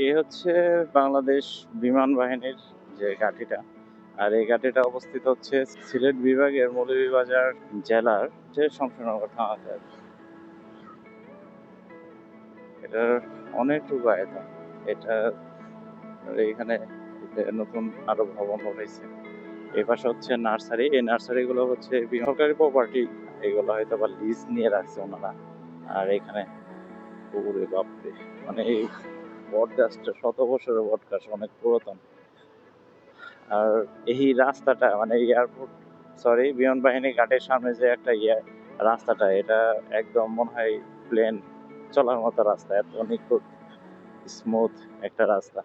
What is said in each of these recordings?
এ হচ্ছে বাংলাদেশ বিমান বাহিনীর যে ঘাঁটিটা। আর এই ঘাঁটিটা অবস্থিত হচ্ছে সিলেট বিভাগের মৌলভীবাজার জেলার যে শমশেরনগর থানাতে। এটার অনেকটুকু আয়তন। এটা এখানে নতুন আরো ভবন উঠেছে। এই পাশে হচ্ছে নার্সারি। এই নার্সারি গুলো হচ্ছে সরকারি প্রপার্টি। এগুলো হয়তো বা লিজ নিয়ে রাখছে ওনারা। আর এখানে ওরে বাপরে, মানে এই বট গাছটা শত বছরের বট গাছ, অনেক পুরাতন। আর এই রাস্তাটা মানে এয়ারপোর্ট, সরি, বিমান বাহিনী ঘাটের সামনে যে একটা রাস্তাটা, এটা একদম মনে হয় প্লেন চলার মতো রাস্তা, এত নিখুঁত স্মুথ একটা রাস্তা।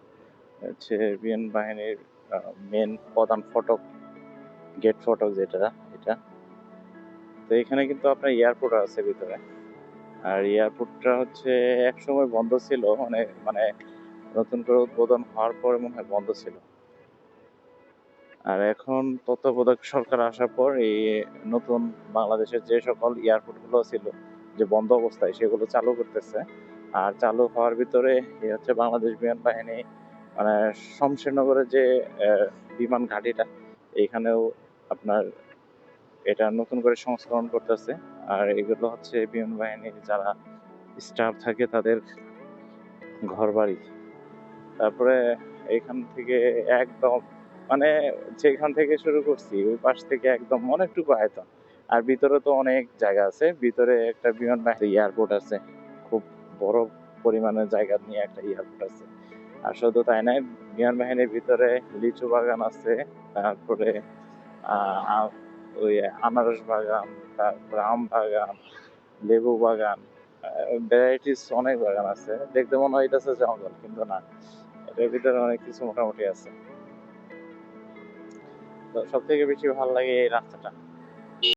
হচ্ছে বিমান বাহিনীর মেন প্রধান ফটক, গেট ফটক যেটা, এটা। তো এখানে কিন্তু আপনার এয়ারপোর্ট আছে ভিতরে। আর এয়ারপোর্টটা হচ্ছে একসময় বন্ধ ছিল, মানে নতুন করে উদ্বোধন হওয়ার পরে মনে হয় বন্ধ ছিল। আর এখন তত্ত্বাবধায়ক সরকার আসার পর এই নতুন বাংলাদেশের যে সকল এয়ারপোর্ট গুলো ছিল যে বন্ধ অবস্থায়, সেগুলো চালু করতেছে। আর চালু হওয়ার ভিতরে হচ্ছে বাংলাদেশ বিমান বাহিনী মানে শমশেরনগরের যে বিমান ঘাঁটিটা, এইখানেও আপনার এটা নতুন করে সংস্করণ করতেছে। আর এগুলো হচ্ছে বিমান বাহিনীর যারা স্টাফ থাকে তাদের ঘর বাড়ি। তারপরে এখান থেকে একদম মানে যেখান থেকে শুরু করছি ওই পাশ থেকে একদম অনেকটুকু আয়তন। আর ভিতরে তো অনেক জায়গা আছে, ভিতরে একটা বিমান বাহিনী এয়ারপোর্ট আছে, খুব বড় পরিমাণের জায়গা নিয়ে একটা এয়ারপোর্ট আছে। আর শুধু তাই নয়, বিমান বাহিনীর ভিতরে লিচু বাগান আছে, তারপরে আহ ওই আনারস বাগান, তারপরে আম বাগান, লেবু বাগান, ভ্যারাইটিস অনেক বাগান আছে। দেখতে মনে হয় এটা হচ্ছে জঙ্গল, কিন্তু না, এটার ভিতরে অনেক কিছু মোটামুটি আছে। তো সব থেকে বেশি ভালো লাগে এই রাস্তাটা।